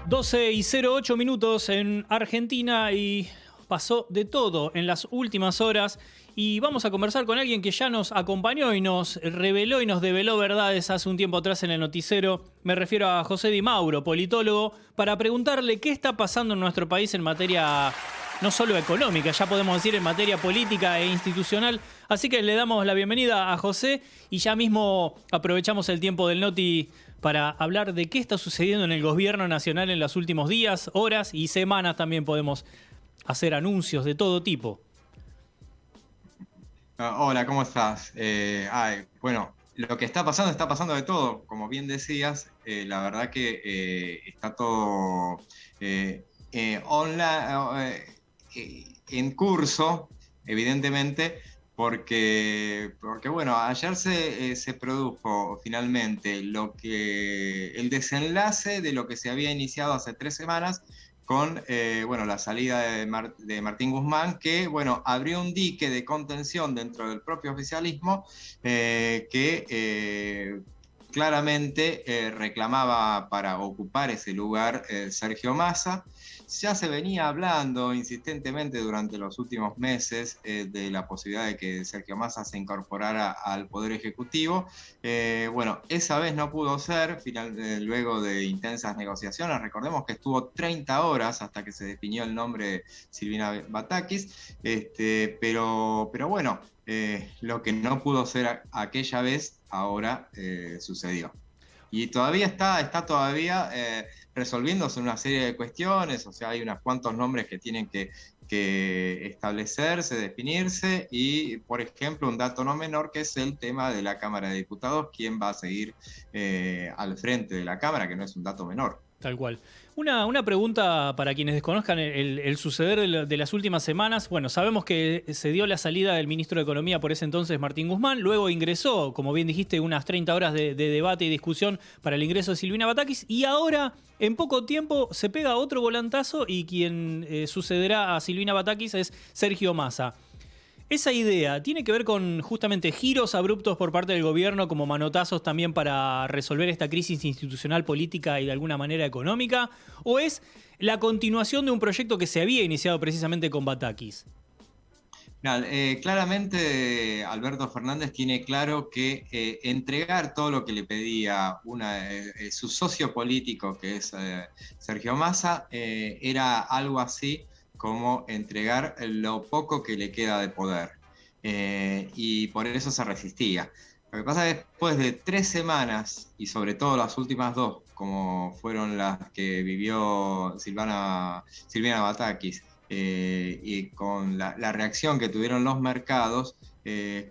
12:08 en Argentina y pasó de todo en las últimas horas y vamos a conversar con alguien que ya nos acompañó y nos reveló y nos develó verdades hace un tiempo atrás en el noticiero. Me refiero a José Di Mauro, politólogo, para preguntarle qué está pasando en nuestro país en materia no solo económica, ya podemos decir en materia política e institucional. Así que le damos la bienvenida a José y ya mismo aprovechamos el tiempo del Noti para hablar de qué está sucediendo en el gobierno nacional en los últimos días, horas y semanas. También podemos hacer anuncios de todo tipo. Hola, ¿cómo estás? Bueno, lo que está pasando de todo. Como bien decías, la verdad que está todo online, en curso, evidentemente, porque bueno, ayer se produjo finalmente el desenlace de lo que se había iniciado hace 3 semanas con bueno, la salida de Martín Guzmán, que bueno, abrió un dique de contención dentro del propio oficialismo que claramente reclamaba para ocupar ese lugar Sergio Massa. Ya se venía hablando insistentemente durante los últimos meses de la posibilidad de que Sergio Massa se incorporara al Poder Ejecutivo. Bueno, esa vez no pudo ser, luego de intensas negociaciones. Recordemos que estuvo 30 horas hasta que se definió el nombre de Silvina Batakis, pero bueno, lo que no pudo ser aquella vez, ahora sucedió. Y todavía está todavía resolviéndose una serie de cuestiones, o sea, hay unos cuantos nombres que tienen que establecerse, definirse, y, por ejemplo, un dato no menor que es el tema de la Cámara de Diputados, quién va a seguir al frente de la Cámara, que no es un dato menor. Tal cual. Una pregunta para quienes desconozcan el suceder de las últimas semanas. Bueno, sabemos que se dio la salida del ministro de Economía por ese entonces, Martín Guzmán. Luego ingresó, como bien dijiste, unas 30 horas de debate y discusión para el ingreso de Silvina Batakis. Y ahora, en poco tiempo, se pega otro volantazo y quien sucederá a Silvina Batakis es Sergio Massa. ¿Esa idea tiene que ver con justamente giros abruptos por parte del gobierno como manotazos también para resolver esta crisis institucional, política y de alguna manera económica? ¿O es la continuación de un proyecto que se había iniciado precisamente con Batakis? Claramente Alberto Fernández tiene claro que entregar todo lo que le pedía su socio político, que es Sergio Massa, era algo así como entregar lo poco que le queda de poder. Y por eso se resistía. Lo que pasa es que después de 3 semanas, y sobre todo las últimas 2, como fueron las que vivió Silvina Batakis, y con la reacción que tuvieron los mercados,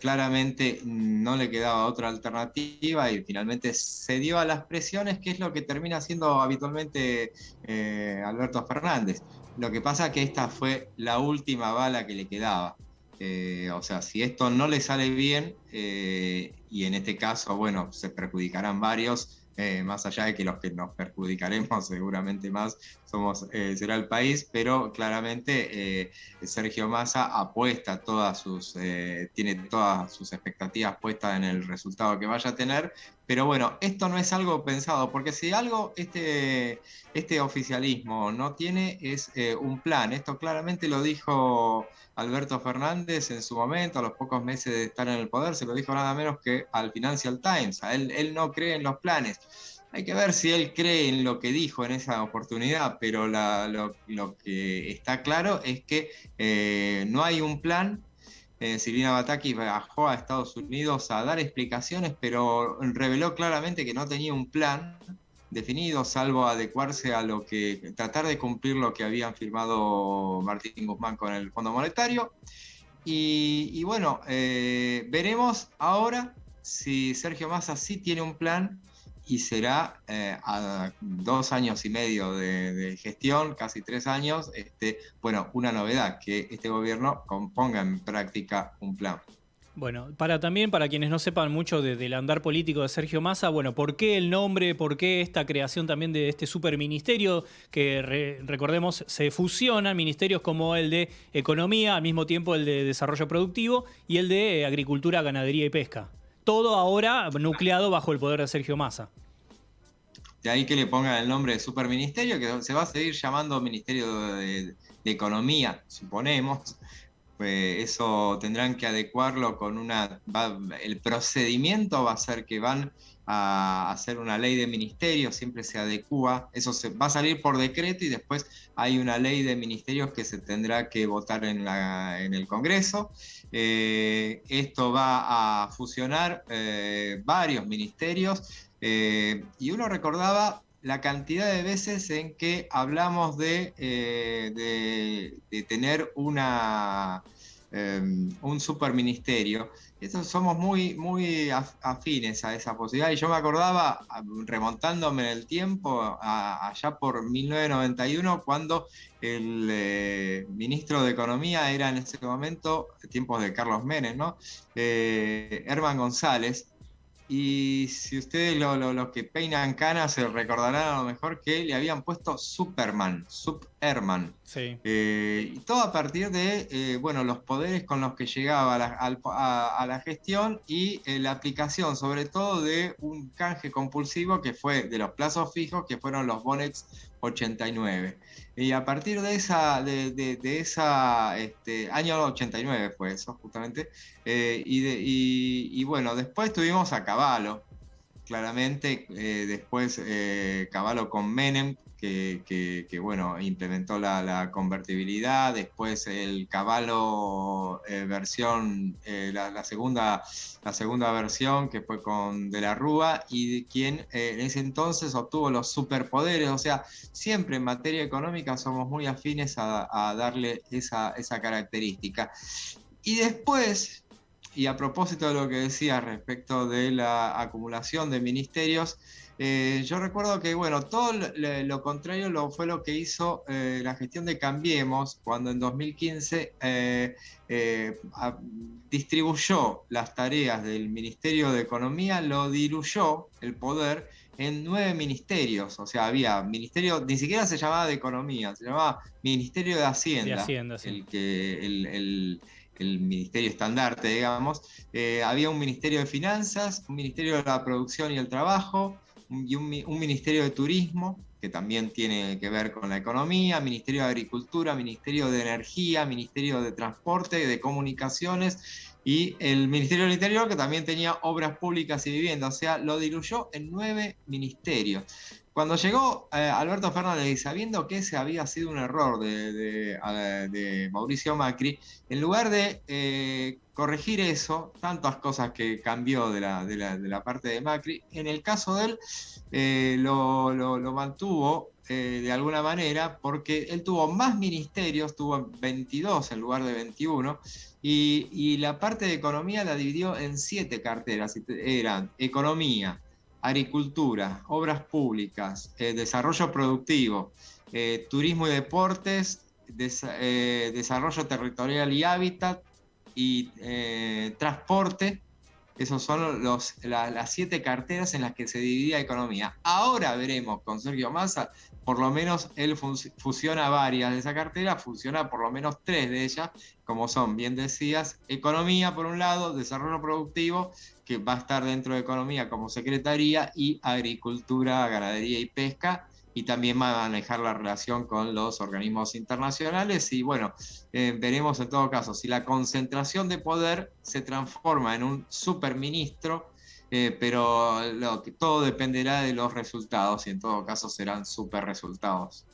claramente no le quedaba otra alternativa y finalmente cedió a las presiones, que es lo que termina haciendo habitualmente Alberto Fernández. Lo que pasa es que esta fue la última bala que le quedaba. O sea, si esto no le sale bien, y en este caso, bueno, se perjudicarán varios, más allá de que los que nos perjudicaremos seguramente más será el país, pero claramente Sergio Massa apuesta tiene todas sus expectativas puestas en el resultado que vaya a tener. Pero bueno, esto no es algo pensado, porque si algo este oficialismo no tiene es un plan. Esto claramente lo dijo Alberto Fernández en su momento, a los pocos meses de estar en el poder, se lo dijo nada menos que al Financial Times. Él no cree en los planes. Hay que ver si él cree en lo que dijo en esa oportunidad, pero lo que está claro es que no hay un plan. Silvina Batakis viajó a Estados Unidos a dar explicaciones, pero reveló claramente que no tenía un plan definido, salvo adecuarse a tratar de cumplir lo que habían firmado Martín Guzmán con el Fondo Monetario. Y bueno, veremos ahora si Sergio Massa sí tiene un plan, y será a 2 años y medio de gestión, casi 3 años, bueno, una novedad, que este gobierno ponga en práctica un plan. Bueno, también para quienes no sepan mucho del andar político de Sergio Massa, bueno, ¿por qué el nombre? ¿Por qué esta creación también de este superministerio? Que recordemos, se fusionan ministerios como el de Economía, al mismo tiempo el de Desarrollo Productivo y el de Agricultura, Ganadería y Pesca. Todo ahora nucleado bajo el poder de Sergio Massa. De ahí que le pongan el nombre de superministerio, que se va a seguir llamando Ministerio de Economía, suponemos. Eso tendrán que adecuarlo con el procedimiento va a ser que van a hacer una ley de ministerios, siempre se adecúa, eso va a salir por decreto y después hay una ley de ministerios que se tendrá que votar en el Congreso. Esto va a fusionar varios ministerios y uno recordaba la cantidad de veces en que hablamos de tener un superministerio. Somos muy afines a esa posibilidad. Y yo me acordaba, remontándome en el tiempo, allá por 1991, cuando el ministro de Economía era en ese momento, tiempos de Carlos Menem, ¿no? Herman González. Y si ustedes los que peinan canas se recordarán a lo mejor que le habían puesto Superman. Sí. Y todo a partir de bueno, los poderes con los que llegaba a la gestión y la aplicación sobre todo de un canje compulsivo que fue de los plazos fijos, que fueron los Bonex 89. Y a partir de esa año 89 fue eso justamente, y bueno, después tuvimos a Cavallo, claramente, después Cavallo con Menem, que bueno, implementó la convertibilidad, después el Cavallo versión, la segunda versión que fue con De la Rúa, y quien en ese entonces obtuvo los superpoderes. O sea, siempre en materia económica somos muy afines a darle esa característica. Y después, y a propósito de lo que decía respecto de la acumulación de ministerios, yo recuerdo que, bueno, todo lo contrario fue lo que hizo la gestión de Cambiemos, cuando en 2015 distribuyó las tareas del Ministerio de Economía, lo diluyó el poder en 9 ministerios. O sea, había ministerio, ni siquiera se llamaba de Economía, se llamaba Ministerio de Hacienda. De Hacienda, sí. El ministerio estandarte, digamos. Había un ministerio de finanzas, un ministerio de la producción y el trabajo, y un ministerio de turismo, que también tiene que ver con la economía, ministerio de agricultura, ministerio de energía, ministerio de transporte, de comunicaciones, y el Ministerio del Interior, que también tenía obras públicas y vivienda. O sea, lo diluyó en 9 ministerios. Cuando llegó Alberto Fernández, y sabiendo que ese había sido un error de Mauricio Macri, en lugar de corregir eso, tantas cosas que cambió de la parte de Macri, en el caso de él lo mantuvo de alguna manera, porque él tuvo más ministerios, tuvo 22 en lugar de 21, y la parte de economía la dividió en 7 carteras. Eran economía, agricultura, obras públicas, desarrollo productivo, turismo y deportes, desarrollo territorial y hábitat, y transporte. Esos son las 7 carteras en las que se dividía economía. Ahora veremos con Sergio Massa, por lo menos él fusiona varias de esa cartera, fusiona por lo menos 3 de ellas, como son, bien decías, economía por un lado, desarrollo productivo, que va a estar dentro de economía como secretaría, y agricultura, ganadería y pesca, y también va a manejar la relación con los organismos internacionales. Y bueno, veremos en todo caso si la concentración de poder se transforma en un superministro, pero todo dependerá de los resultados, y en todo caso serán super resultados.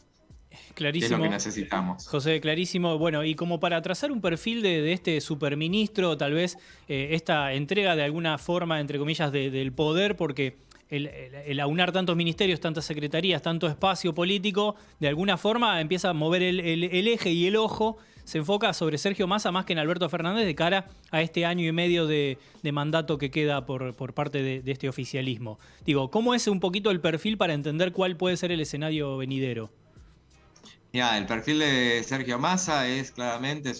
Clarísimo. Que es lo que necesitamos. José, clarísimo. Bueno, y como para trazar un perfil de este superministro, tal vez esta entrega de alguna forma, entre comillas, del poder, porque el aunar tantos ministerios, tantas secretarías, tanto espacio político, de alguna forma empieza a mover el eje, y el ojo se enfoca sobre Sergio Massa más que en Alberto Fernández, de cara a este año y medio de mandato que queda por parte de este oficialismo. Digo, ¿cómo es un poquito el perfil para entender cuál puede ser el escenario venidero? Ya, el perfil de Sergio Massa es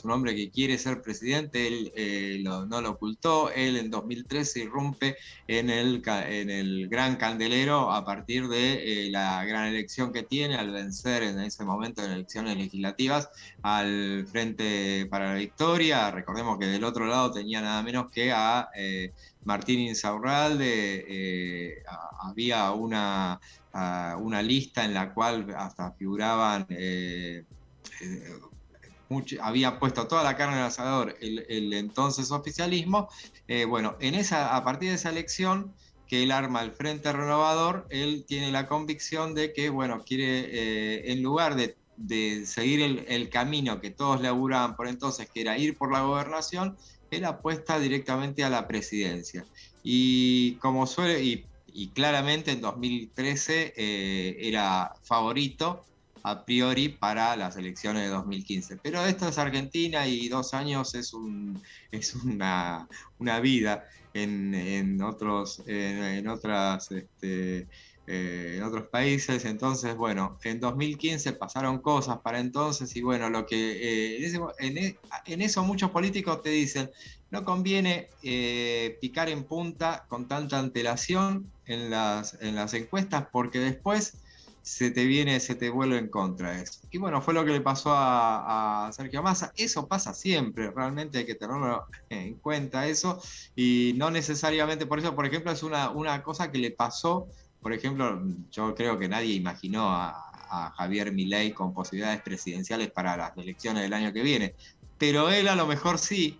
un hombre que quiere ser presidente. Él no lo ocultó. Él en 2013 irrumpe en el gran candelero a partir de la gran elección que tiene, al vencer en ese momento en elecciones legislativas al Frente para la Victoria. Recordemos que del otro lado tenía nada menos que a Martín Insaurralde, había una lista en la cual hasta figuraban, había puesto toda la carne en el asador el entonces oficialismo. Bueno, a partir de esa elección que él arma el Frente Renovador, él tiene la convicción de que, bueno, quiere, en lugar de seguir el camino que todos laburaban por entonces, que era ir por la gobernación, él apuesta directamente a la presidencia. Y como suele, y claramente en 2013 era favorito a priori para las elecciones de 2015. Pero esto es Argentina y 2 años es una vida en otros países. Entonces, bueno, en 2015 pasaron cosas para entonces y bueno, lo que en eso muchos políticos te dicen, no conviene picar en punta con tanta antelación en las encuestas porque después se te vuelve en contra eso. Y bueno, fue lo que le pasó a Sergio Massa. Eso pasa siempre, realmente hay que tenerlo en cuenta eso, y no necesariamente por eso, por ejemplo, es una cosa que le pasó, por ejemplo, yo creo que nadie imaginó a Javier Milei con posibilidades presidenciales para las elecciones del año que viene, pero él a lo mejor sí.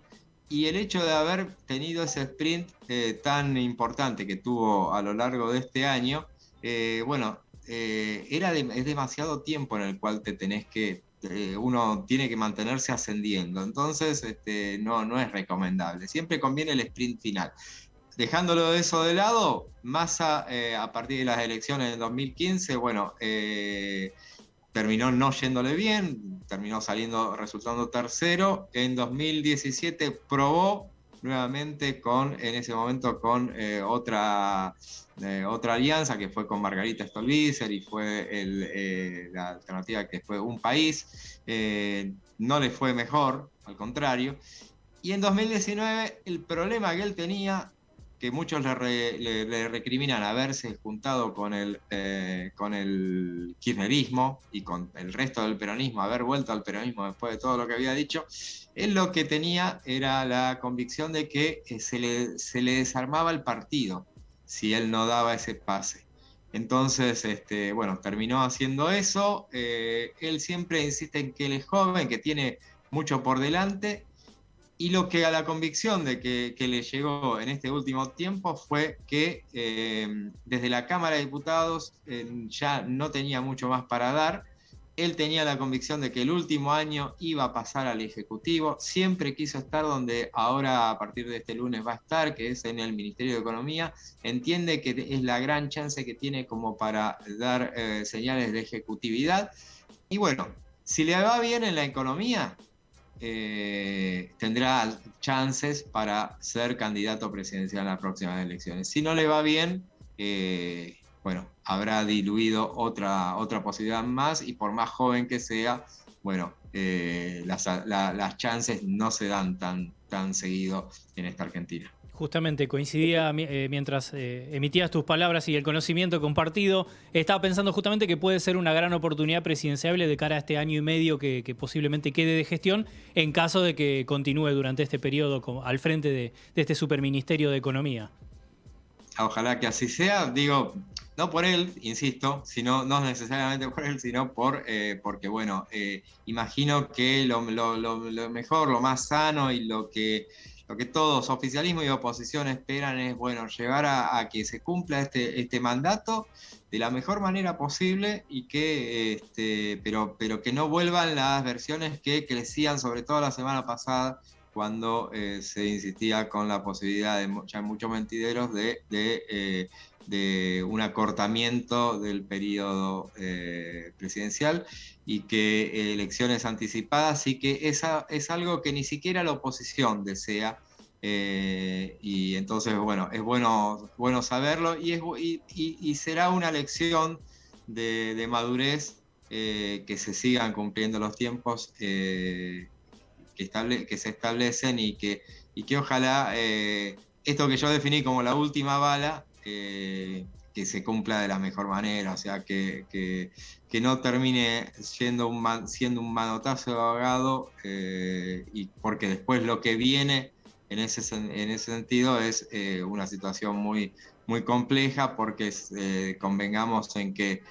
Y el hecho de haber tenido ese sprint tan importante que tuvo a lo largo de este año, bueno, es demasiado tiempo en el cual uno tiene que mantenerse ascendiendo. Entonces, no es recomendable. Siempre conviene el sprint final. Dejándolo eso de lado, Massa, a partir de las elecciones del 2015, bueno, terminó no yéndole bien, terminó resultando tercero. En 2017 probó nuevamente en ese momento con otra alianza que fue con Margarita Stolbizer y fue la alternativa que fue Un País. No le fue mejor, al contrario. Y en 2019 el problema que él tenía, que muchos le recriminan haberse juntado con el kirchnerismo y con el resto del peronismo, haber vuelto al peronismo después de todo lo que había dicho, él lo que tenía era la convicción de que se le desarmaba el partido si él no daba ese pase. Entonces, bueno, terminó haciendo eso. Él siempre insiste en que él es joven, que tiene mucho por delante. Y lo que a la convicción de que le llegó en este último tiempo fue que desde la Cámara de Diputados ya no tenía mucho más para dar. Él tenía la convicción de que el último año iba a pasar al Ejecutivo. Siempre quiso estar donde ahora a partir de este lunes va a estar, que es en el Ministerio de Economía. Entiende que es la gran chance que tiene como para dar señales de ejecutividad. Y bueno, si le va bien en la economía, tendrá chances para ser candidato presidencial en las próximas elecciones. Si no le va bien, bueno, habrá diluido otra posibilidad más, y por más joven que sea, bueno, las chances no se dan tan seguido en esta Argentina. Justamente coincidía mientras emitías tus palabras y el conocimiento compartido. Estaba pensando justamente que puede ser una gran oportunidad presidenciable de cara a este año y medio que posiblemente quede de gestión, en caso de que continúe durante este periodo al frente de este superministerio de Economía. Ojalá que así sea, digo, no por él, insisto, no necesariamente por él, sino porque, bueno, imagino que lo mejor, lo más sano y lo que todos, oficialismo y oposición, esperan es, bueno, llegar a que se cumpla este mandato de la mejor manera posible, y pero que no vuelvan las versiones que crecían, sobre todo la semana pasada, cuando se insistía con la posibilidad de ya muchos mentideros de un acortamiento del periodo presidencial, y que elecciones anticipadas, y que es algo que ni siquiera la oposición desea. Y entonces, bueno, es bueno saberlo, y será una lección de madurez, que se sigan cumpliendo los tiempos que se establecen, y que ojalá esto que yo definí como la última bala, que se cumpla de la mejor manera, o sea, que no termine siendo un manotazo de ahogado, y porque después lo que viene en ese sentido es una situación muy, muy compleja, porque convengamos en que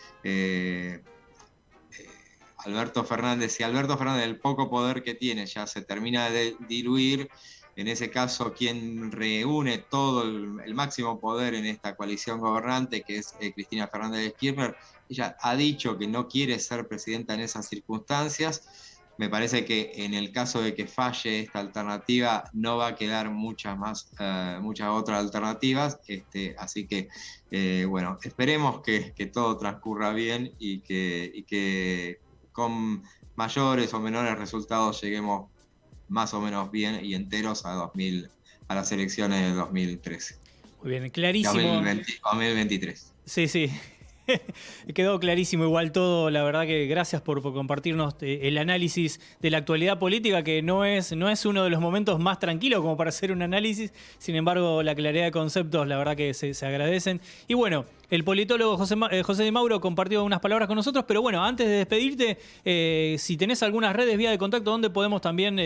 Alberto Fernández, si Alberto Fernández, el poco poder que tiene, ya se termina de diluir, en ese caso quien reúne todo el máximo poder en esta coalición gobernante, que es Cristina Fernández de Kirchner, ella ha dicho que no quiere ser presidenta en esas circunstancias. Me parece que en el caso de que falle esta alternativa, no va a quedar muchas otras alternativas. Así que, bueno, esperemos que todo transcurra bien y que con mayores o menores resultados lleguemos más o menos bien y enteros a las elecciones de 2013. Muy bien, clarísimo. 2023. Sí, sí. Quedó clarísimo igual todo. La verdad que gracias por compartirnos el análisis de la actualidad política, que no es uno de los momentos más tranquilos como para hacer un análisis. Sin embargo, la claridad de conceptos, la verdad que se agradecen. Y bueno, el politólogo José Di Mauro compartió unas palabras con nosotros, pero bueno, antes de despedirte, si tenés algunas redes, vía de contacto, donde podemos también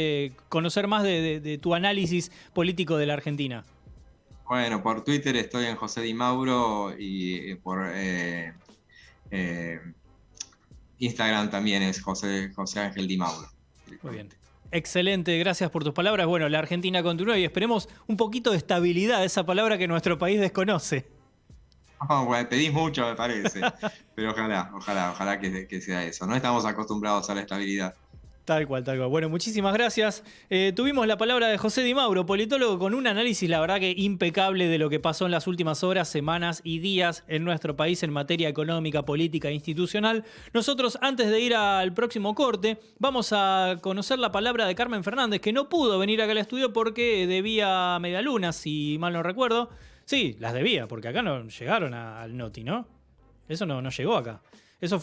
conocer más de tu análisis político de la Argentina. Bueno, por Twitter estoy en José Di Mauro, y por Instagram también es José Ángel Di Mauro. Muy bien. Excelente, gracias por tus palabras. Bueno, la Argentina continúa y esperemos un poquito de estabilidad, esa palabra que nuestro país desconoce. Oh, bueno, pedís mucho, me parece, pero ojalá que sea eso. No estamos acostumbrados a la estabilidad. Tal cual, tal cual. Bueno, muchísimas gracias. Tuvimos la palabra de José Di Mauro, politólogo, con un análisis, la verdad que impecable, de lo que pasó en las últimas horas, semanas y días en nuestro país en materia económica, política e institucional. Nosotros, antes de ir al próximo corte, vamos a conocer la palabra de Carmen Fernández, que no pudo venir acá al estudio porque debía medialunas, si mal no recuerdo. Sí, las debía, porque acá no llegaron al Noti, ¿no? Eso no llegó acá. Eso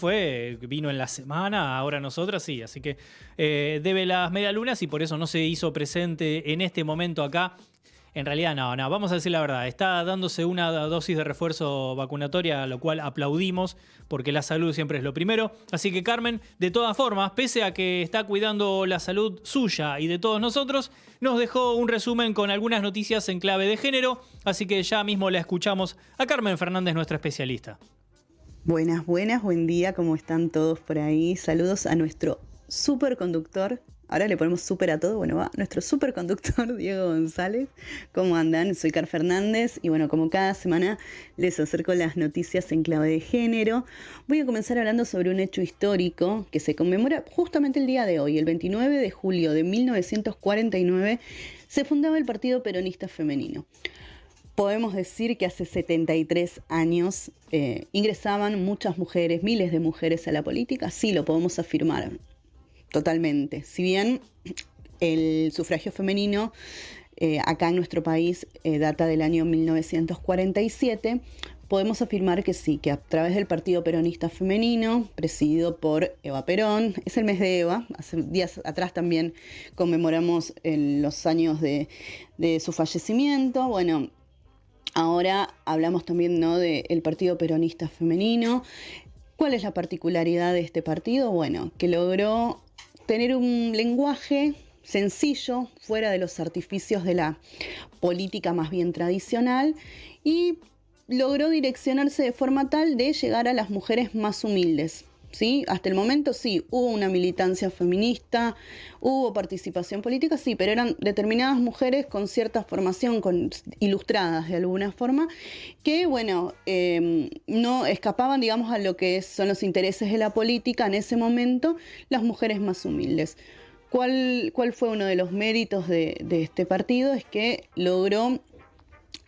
vino en la semana, ahora nosotras sí, así que debe las medialunas y por eso no se hizo presente en este momento acá. En realidad no, vamos a decir la verdad, está dándose una dosis de refuerzo vacunatoria, a lo cual aplaudimos, porque la salud siempre es lo primero. Así que Carmen, de todas formas, pese a que está cuidando la salud suya y de todos nosotros, nos dejó un resumen con algunas noticias en clave de género, así que ya mismo la escuchamos a Carmen Fernández, nuestra especialista. Buenas, buen día, ¿cómo están todos por ahí? Saludos a nuestro superconductor, ahora le ponemos super a todo, bueno, va, nuestro superconductor Diego González. ¿Cómo andan? Soy Car Fernández y bueno, como cada semana les acerco las noticias en clave de género. Voy a comenzar hablando sobre un hecho histórico que se conmemora justamente el día de hoy, el 29 de julio de 1949, se fundaba el Partido Peronista Femenino. Podemos decir que hace 73 años ingresaban muchas mujeres, miles de mujeres a la política. Sí, lo podemos afirmar totalmente. Si bien el sufragio femenino acá en nuestro país data del año 1947, podemos afirmar que sí, que a través del Partido Peronista Femenino, presidido por Eva Perón, es el mes de Eva, hace días atrás también conmemoramos los años de su fallecimiento. Bueno, ahora hablamos también, ¿no?, del Partido Peronista Femenino. ¿Cuál es la particularidad de este partido? Bueno, que logró tener un lenguaje sencillo, fuera de los artificios de la política más bien tradicional, y logró direccionarse de forma tal de llegar a las mujeres más humildes. ¿Sí? Hasta el momento sí, hubo una militancia feminista, hubo participación política, sí, pero eran determinadas mujeres con cierta formación, ilustradas de alguna forma, que bueno, no escapaban, digamos, a lo que son los intereses de la política en ese momento, las mujeres más humildes. ¿Cuál fue uno de los méritos de este partido? Es que logró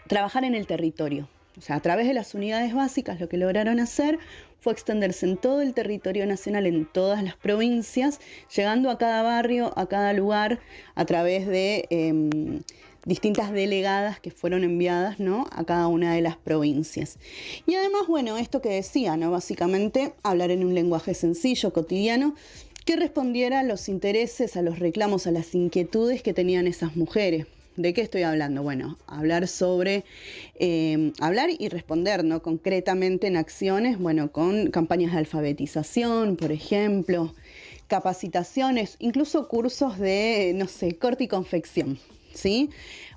trabajar en el territorio. O sea, a través de las unidades básicas lo que lograron hacer fue extenderse en todo el territorio nacional, en todas las provincias, llegando a cada barrio, a cada lugar, a través de distintas delegadas que fueron enviadas, ¿no?, a cada una de las provincias. Y además, bueno, esto que decía, ¿no?, básicamente hablar en un lenguaje sencillo, cotidiano, que respondiera a los intereses, a los reclamos, a las inquietudes que tenían esas mujeres. ¿De qué estoy hablando? Bueno, hablar sobre, hablar y responder, ¿no?, concretamente en acciones, bueno, con campañas de alfabetización, por ejemplo, capacitaciones, incluso cursos de, no sé, corte y confección, ¿sí?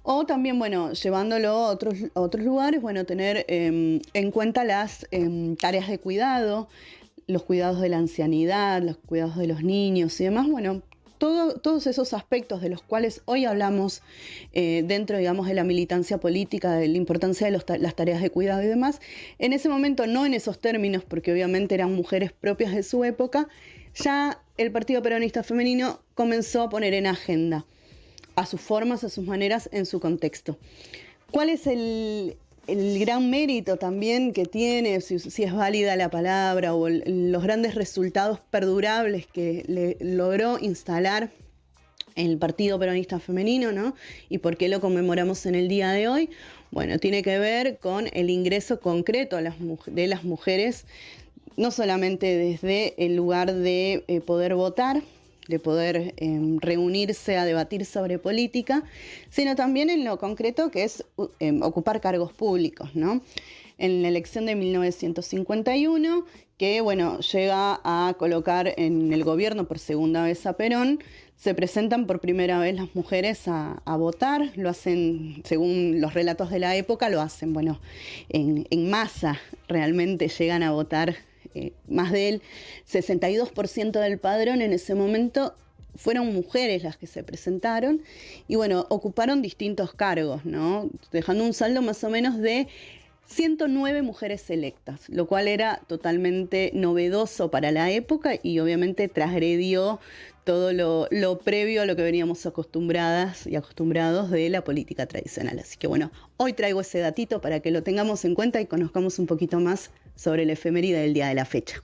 O también, bueno, llevándolo a otros lugares, bueno, tener en cuenta las tareas de cuidado, los cuidados de la ancianidad, los cuidados de los niños y demás, bueno, todos esos aspectos de los cuales hoy hablamos dentro, digamos, de la militancia política, de la importancia de las tareas de cuidado y demás, en ese momento no en esos términos, porque obviamente eran mujeres propias de su época, ya el Partido Peronista Femenino comenzó a poner en agenda a sus formas, a sus maneras, en su contexto. ¿Cuál es el gran mérito también que tiene, si es válida la palabra, o los grandes resultados perdurables que le logró instalar el Partido Peronista Femenino, ¿no? ¿Y por qué lo conmemoramos en el día de hoy? Bueno, tiene que ver con el ingreso concreto de las mujeres, no solamente desde el lugar de poder votar, de poder reunirse a debatir sobre política, sino también en lo concreto que es ocupar cargos públicos, ¿no? En la elección de 1951, que bueno, llega a colocar en el gobierno por segunda vez a Perón, se presentan por primera vez las mujeres a votar, lo hacen, según los relatos de la época, lo hacen, bueno, en masa, realmente llegan a votar. Más del 62% del padrón en ese momento fueron mujeres las que se presentaron y bueno, ocuparon distintos cargos, ¿no? Dejando un saldo más o menos de 109 mujeres electas, lo cual era totalmente novedoso para la época y obviamente transgredió todo lo previo a lo que veníamos acostumbradas y acostumbrados de la política tradicional. Así que bueno, hoy traigo ese datito para que lo tengamos en cuenta y conozcamos un poquito más sobre la efeméride del día de la fecha.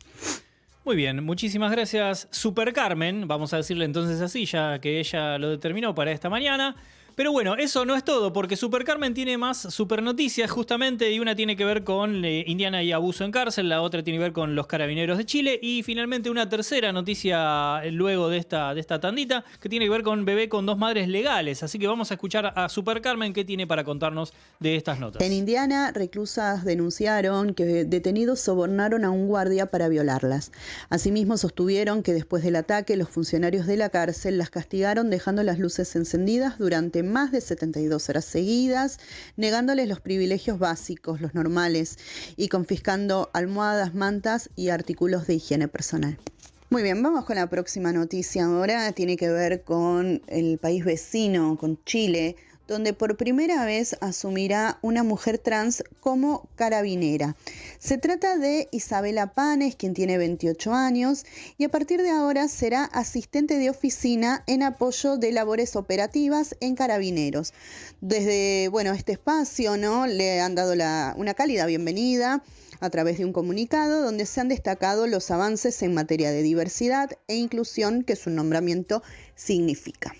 Muy bien, muchísimas gracias, Super Carmen, vamos a decirle entonces así, ya que ella lo determinó para esta mañana. Pero bueno, eso no es todo, porque Super Carmen tiene más super noticias justamente, y una tiene que ver con Indiana y abuso en cárcel, la otra tiene que ver con los carabineros de Chile, y finalmente una tercera noticia luego de esta tandita, que tiene que ver con bebé con 2 madres legales. Así que vamos a escuchar a Super Carmen qué tiene para contarnos de estas notas. En Indiana, reclusas denunciaron que detenidos sobornaron a un guardia para violarlas. Asimismo, sostuvieron que después del ataque, los funcionarios de la cárcel las castigaron dejando las luces encendidas durante más de 72 horas seguidas, negándoles los privilegios básicos, los normales, y confiscando almohadas, mantas y artículos de higiene personal. Muy bien, vamos con la próxima noticia ahora. Tiene que ver con el país vecino, con Chile, donde por primera vez asumirá una mujer trans como carabinera. Se trata de Isabela Panes, quien tiene 28 años, y a partir de ahora será asistente de oficina en apoyo de labores operativas en Carabineros. Desde este espacio, ¿no?, le han dado una cálida bienvenida a través de un comunicado donde se han destacado los avances en materia de diversidad e inclusión que su nombramiento significa.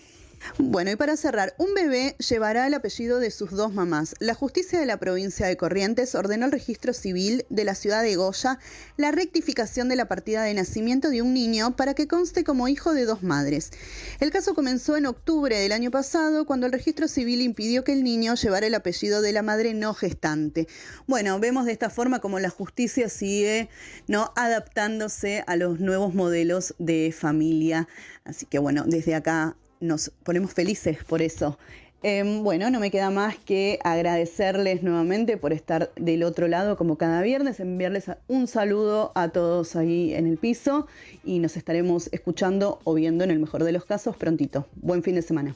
Bueno, y para cerrar, un bebé llevará el apellido de sus 2 mamás. La justicia de la provincia de Corrientes ordenó al registro civil de la ciudad de Goya la rectificación de la partida de nacimiento de un niño para que conste como hijo de 2 madres. El caso comenzó en octubre del año pasado, cuando el registro civil impidió que el niño llevara el apellido de la madre no gestante. Bueno, vemos de esta forma como la justicia sigue, ¿no?, adaptándose a los nuevos modelos de familia. Así que bueno, desde acá nos ponemos felices por eso. No me queda más que agradecerles nuevamente por estar del otro lado como cada viernes, enviarles un saludo a todos ahí en el piso y nos estaremos escuchando o viendo en el mejor de los casos prontito. Buen fin de semana.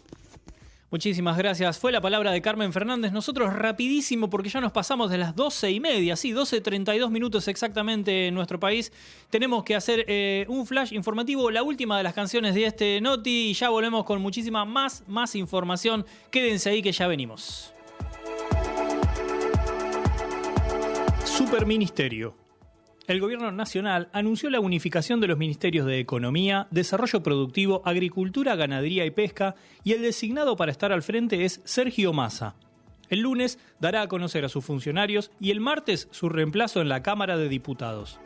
Muchísimas gracias. Fue la palabra de Carmen Fernández. Nosotros rapidísimo, porque ya nos pasamos de las 12:30, sí, 12:32 minutos exactamente en nuestro país. Tenemos que hacer un flash informativo, la última de las canciones de este Noti, y ya volvemos con muchísima más información. Quédense ahí que ya venimos. Superministerio. El Gobierno Nacional anunció la unificación de los ministerios de Economía, Desarrollo Productivo, Agricultura, Ganadería y Pesca, y el designado para estar al frente es Sergio Massa. El lunes dará a conocer a sus funcionarios y el martes su reemplazo en la Cámara de Diputados.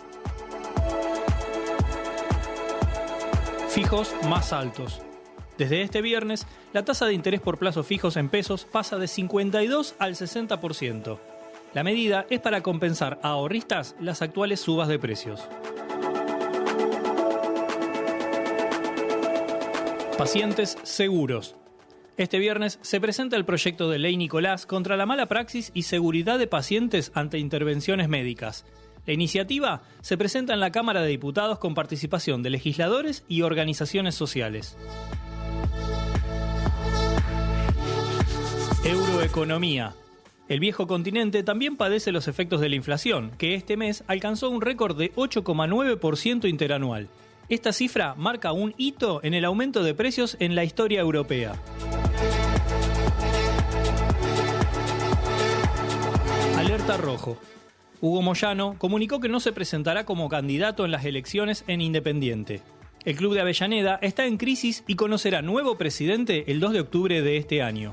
Fijos más altos. Desde este viernes, la tasa de interés por plazos fijos en pesos pasa de 52 al 60%. La medida es para compensar a ahorristas las actuales subas de precios. Pacientes seguros. Este viernes se presenta el proyecto de ley Nicolás contra la mala praxis y seguridad de pacientes ante intervenciones médicas. La iniciativa se presenta en la Cámara de Diputados con participación de legisladores y organizaciones sociales. Euroeconomía. El viejo continente también padece los efectos de la inflación, que este mes alcanzó un récord de 8,9% interanual. Esta cifra marca un hito en el aumento de precios en la historia europea. Alerta rojo. Hugo Moyano comunicó que no se presentará como candidato en las elecciones en Independiente. El club de Avellaneda está en crisis y conocerá nuevo presidente el 2 de octubre de este año.